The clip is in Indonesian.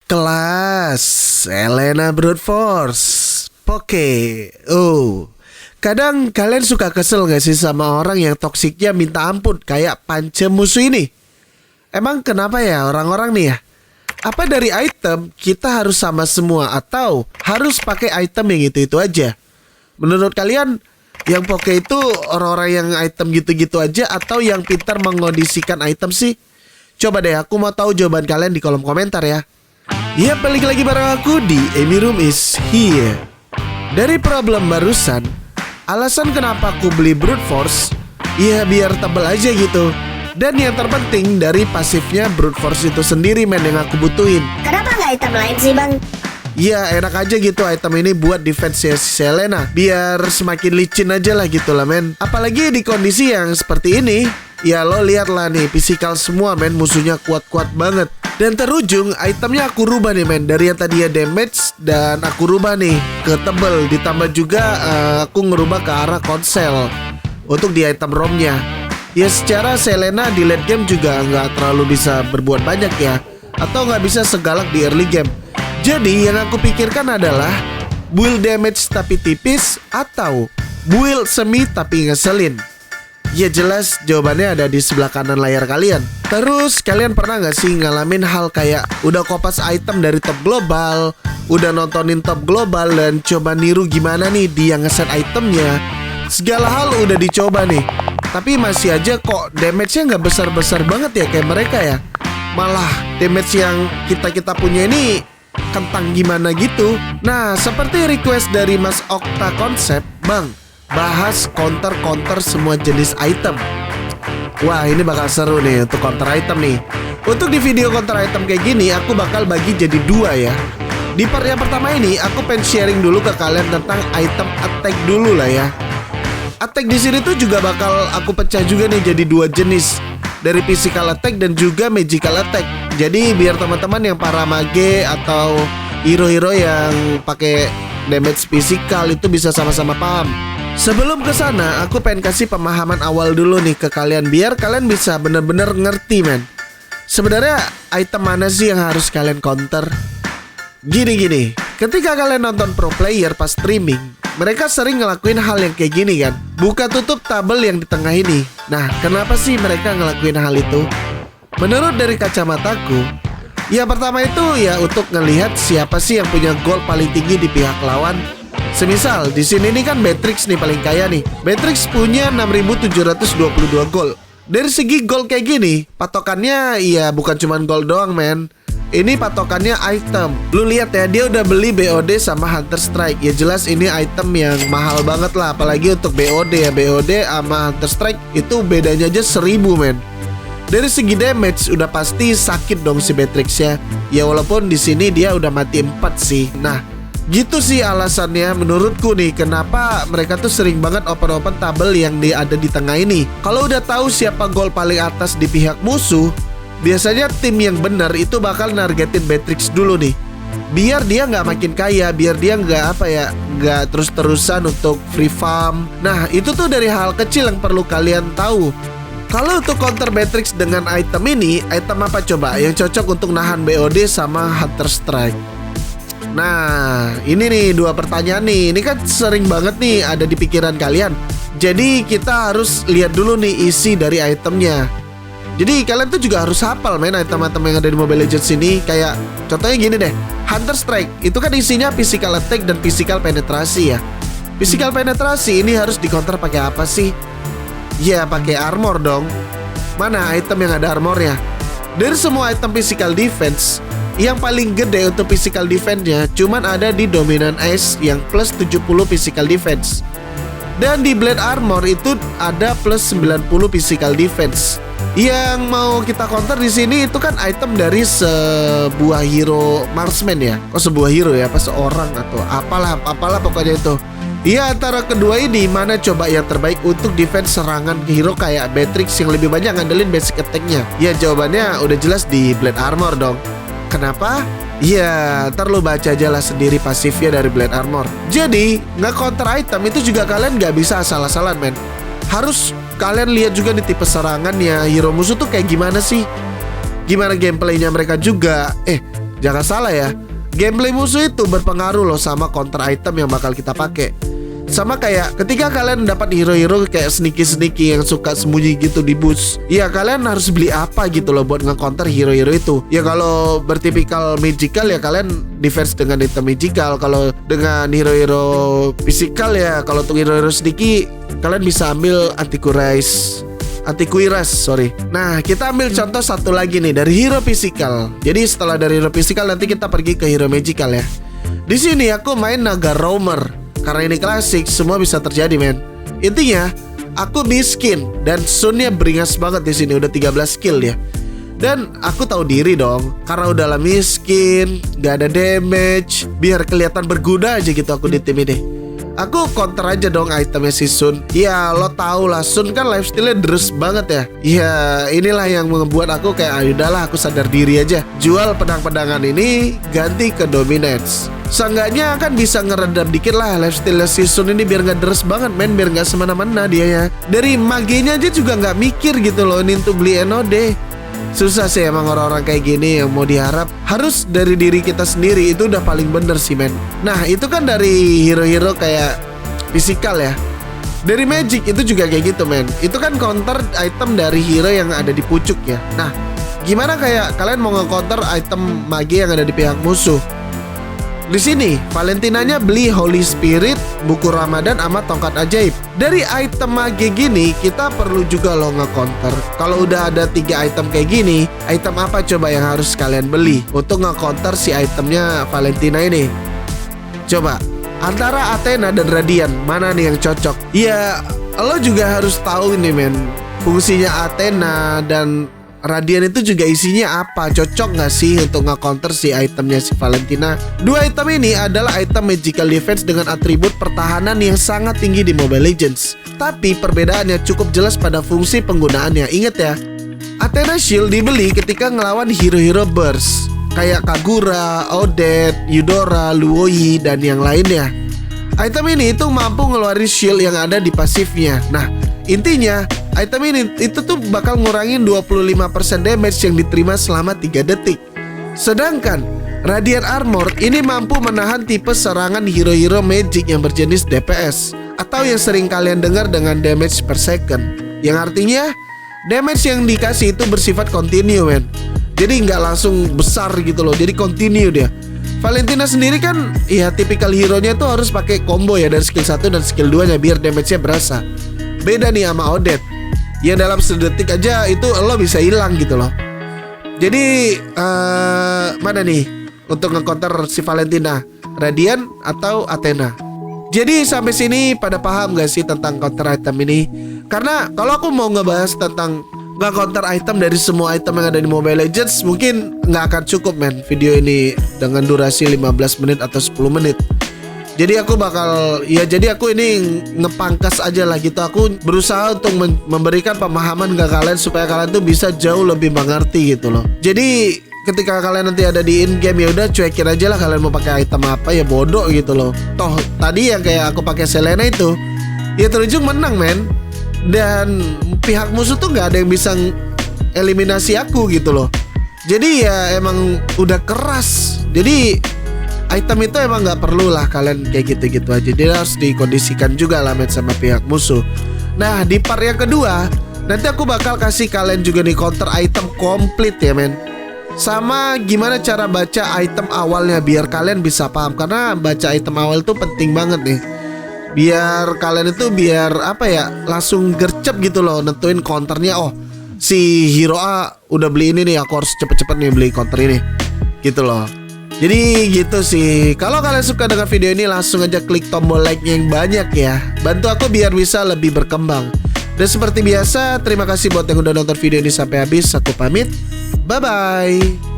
Kelas Selena Brute Force Poke. Kadang kalian suka kesel gak sih sama orang yang toksiknya minta ampun kayak Pance musuh ini? Emang kenapa ya orang-orang nih ya? Apa dari item kita harus sama semua atau harus pakai item yang itu-itu aja? Menurut kalian yang Poke itu orang-orang yang item gitu-gitu aja atau yang pintar mengondisikan item sih? Coba deh, aku mau tahu jawaban kalian di kolom komentar ya. Ya, balik lagi bareng aku di Amy Room is here. Dari problem barusan, alasan kenapa aku beli Brute Force, ya biar tebel aja gitu. Dan yang terpenting dari pasifnya Brute Force itu sendiri men yang aku butuhin. Kenapa nggak item lain sih bang? Ya enak aja gitu item ini buat defense si Selena. Biar semakin licin aja lah gitu lah men. Apalagi di kondisi yang seperti ini. Ya lo lihat lah nih, physical semua men, musuhnya kuat-kuat banget. Dan terujung itemnya aku rubah nih men. Dari yang tadinya damage dan aku rubah nih ke tebel. Ditambah juga aku ngerubah ke arah konsel untuk di item ROM-nya. Ya secara Selena di late game juga nggak terlalu bisa berbuat banyak ya, atau nggak bisa segalak di early game. Jadi yang aku pikirkan adalah build damage tapi tipis atau build semi tapi ngeselin. Ya jelas jawabannya ada di sebelah kanan layar kalian. Terus kalian pernah gak sih ngalamin hal kayak udah kopas item dari top global, udah nontonin top global dan coba niru gimana nih dia ngeset itemnya. Segala hal udah dicoba nih, tapi masih aja kok damage-nya gak besar-besar banget ya kayak mereka ya. Malah damage yang kita punya ini kentang gimana gitu. Nah seperti request dari Mas Okta Konsep, Bang, bahas counter-counter semua jenis item. Wah ini bakal seru nih untuk counter item nih. Untuk di video counter item kayak gini aku bakal bagi jadi dua ya. Di part yang pertama ini aku pengen sharing dulu ke kalian tentang item attack dulu lah ya. Attack di sini tuh juga bakal aku pecah juga nih jadi dua jenis, dari physical attack dan juga magical attack. Jadi biar teman-teman yang para mage atau hero-hero yang pakai damage physical itu bisa sama-sama paham. Sebelum ke sana, aku pengen kasih pemahaman awal dulu nih ke kalian biar kalian bisa bener-bener ngerti men. Sebenarnya item mana sih yang harus kalian counter? Gini, ketika kalian nonton pro player pas streaming, mereka sering ngelakuin hal yang kayak gini kan, buka tutup tabel yang di tengah ini. Nah, kenapa sih mereka ngelakuin hal itu? Menurut dari kacamataku, yang pertama itu ya untuk ngelihat siapa sih yang punya gold paling tinggi di pihak lawan. Semisal di sini nih kan Matrix nih paling kaya nih. Matrix punya 6.722 gold. Dari segi gold kayak gini, patokannya ya bukan cuma gold doang men. Ini patokannya item. Lu lihat ya, dia udah beli BOD sama Hunter Strike. Ya jelas ini item yang mahal banget lah, apalagi untuk BOD ya. BOD sama Hunter Strike itu bedanya aja 1000 men. Dari segi damage udah pasti sakit dong si Matrix-nya. Ya walaupun di sini dia udah mati 4 sih. Nah, gitu sih alasannya menurutku nih kenapa mereka tuh sering banget open tabel yang ada di tengah ini. Kalau udah tahu siapa gol paling atas di pihak musuh, biasanya tim yang benar itu bakal nargetin Matrix dulu nih. Biar dia nggak makin kaya, biar dia nggak terus-terusan untuk free farm. Nah itu tuh dari hal kecil yang perlu kalian tahu. Kalau untuk counter Matrix dengan item ini, item apa coba yang cocok untuk nahan BOD sama Hunter Strike? Nah, ini nih dua pertanyaan nih. Ini kan sering banget nih ada di pikiran kalian. Jadi kita harus lihat dulu nih isi dari itemnya. Jadi kalian tuh juga harus hafal main item-item yang ada di Mobile Legends ini. Kayak contohnya gini deh, Hunter Strike itu kan isinya physical attack dan physical penetrasi ya. Physical penetrasi ini harus di counter pakai apa sih? Ya pakai armor dong. Mana item yang ada armornya? Dari semua item physical defense, yang paling gede untuk physical defense-nya cuman ada di Dominant Ace yang plus 70 physical defense. Dan di Blade Armor itu ada plus 90 physical defense. Yang mau kita counter di sini itu kan item dari sebuah hero marksman ya. Kok sebuah hero ya? Apa seorang atau apalah pokoknya itu. Ya antara kedua ini mana coba yang terbaik untuk defense serangan ke hero kayak Matrix yang lebih banyak ngandelin basic attack-nya? Ya jawabannya udah jelas di Blade Armor dong. Kenapa? Ya, ntar lu baca aja lah sendiri pasifnya dari Blade Armor. Jadi, nge-counter item itu juga kalian gak bisa asal-asalan men. Harus kalian lihat juga nih tipe serangannya hero musuh tuh kayak gimana sih. Gimana gameplaynya mereka juga. Jangan salah ya, gameplay musuh itu berpengaruh loh sama counter item yang bakal kita pakai. Sama kayak ketika kalian dapat hero-hero kayak sneaky yang suka sembunyi gitu di bush, ya kalian harus beli apa gitu loh buat nge-counter hero-hero itu. Ya kalau bertipikal magical ya kalian defense dengan item magical. Kalau dengan hero-hero physical ya, kalau untuk hero-hero sneaky kalian bisa ambil Antikuiras, sorry. Nah, kita ambil contoh satu lagi nih dari hero physical. Jadi setelah dari hero physical nanti kita pergi ke hero magical ya. Di sini aku main naga roamer. Karena ini klasik, semua bisa terjadi, men. Intinya, aku miskin dan sunnya beringas banget di sini, udah 13 skill ya. Dan aku tahu diri dong, karena udah lah miskin, gak ada damage, biar kelihatan berguna aja gitu aku di tim ini. Aku counter aja dong itemnya si Sun. Ya lo tau lah, Sun kan lifestyle-nya deres banget ya. Ya inilah yang membuat aku kayak udahlah aku sadar diri aja. Jual pedang-pedangan ini ganti ke dominance. Seenggaknya kan bisa ngeredam dikit lah lifestyle si Sun ini biar gak deres banget men. Biar gak semena-mena dia ya. Dari magenya aja juga gak mikir gitu loh ini untuk beli NOD. Susah sih emang orang-orang kayak gini yang mau diharap harus dari diri kita sendiri, itu udah paling bener sih men. Nah itu kan dari hero-hero kayak physical ya. Dari magic itu juga kayak gitu men. Itu kan counter item dari hero yang ada di pucuk ya. Nah gimana kayak kalian mau nge-counter item mage yang ada di pihak musuh? Di sini Valentinanya beli Holy Spirit, buku Ramadan, sama tongkat ajaib. Dari item mage gini kita perlu juga loh nge-counter. Kalau udah ada 3 item kayak gini, item apa coba yang harus kalian beli untuk nge-counter si itemnya Valentina ini? Coba antara Athena dan Radiant, mana nih yang cocok? Ya lo juga harus tahu nih men, fungsinya Athena dan Radiant itu juga isinya apa, cocok gak sih untuk nge-counter si itemnya si Valentina. Dua item ini adalah item magical defense dengan atribut pertahanan yang sangat tinggi di Mobile Legends. Tapi perbedaannya cukup jelas pada fungsi penggunaannya. Ingat ya, Athena Shield dibeli ketika ngelawan hero-hero burst kayak Kagura, Odette, Eudora, Luoyi, dan yang lainnya. Item ini itu mampu ngeluarin shield yang ada di pasifnya. Nah intinya item ini itu tuh bakal ngurangin 25% damage yang diterima selama 3 detik. Sedangkan Radiant Armor ini mampu menahan tipe serangan hero-hero magic yang berjenis DPS atau yang sering kalian dengar dengan damage per second. Yang artinya damage yang dikasih itu bersifat continue men. Jadi nggak langsung besar gitu loh, jadi continue dia. Valentina sendiri kan ya tipikal hero-nya tuh harus pakai combo ya dari skill 1 dan skill 2 nya biar damage-nya berasa. Beda nih sama Odette yang dalam sedetik aja itu lo bisa hilang gitu loh. Jadi mana nih untuk nge-counter si Valentina, Radiant atau Athena? Jadi sampai sini pada paham gak sih tentang counter item ini? Karena kalau aku mau ngebahas tentang nge-counter item dari semua item yang ada di Mobile Legends, mungkin gak akan cukup men video ini dengan durasi 15 menit atau 10 menit. Jadi aku ini ngepangkas aja lah gitu. Aku berusaha untuk memberikan pemahaman ke kalian supaya kalian tuh bisa jauh lebih mengerti gitu loh. Jadi ketika kalian nanti ada di in game ya udah cuekin aja lah kalian mau pakai item apa ya bodoh gitu loh. Toh tadi yang kayak aku pakai Selena itu ya terujung menang men. Dan pihak musuh tuh nggak ada yang bisa eliminasi aku gitu loh. Jadi ya emang udah keras. Jadi item itu emang gak perlu lah kalian kayak gitu-gitu aja. Dia harus dikondisikan juga lah men sama pihak musuh. Nah di part yang kedua nanti aku bakal kasih kalian juga nih counter item komplit ya men. Sama gimana cara baca item awalnya biar kalian bisa paham. Karena baca item awal tuh penting banget nih. Biar kalian itu langsung gercep gitu loh nentuin counternya. Oh si hero A udah beli ini nih, aku harus cepet-cepet nih beli counter ini gitu loh. Jadi gitu sih. Kalau kalian suka dengan video ini langsung aja klik tombol like yang banyak ya. Bantu aku biar bisa lebih berkembang. Dan seperti biasa terima kasih buat yang udah nonton video ini sampai habis. Aku pamit. Bye bye.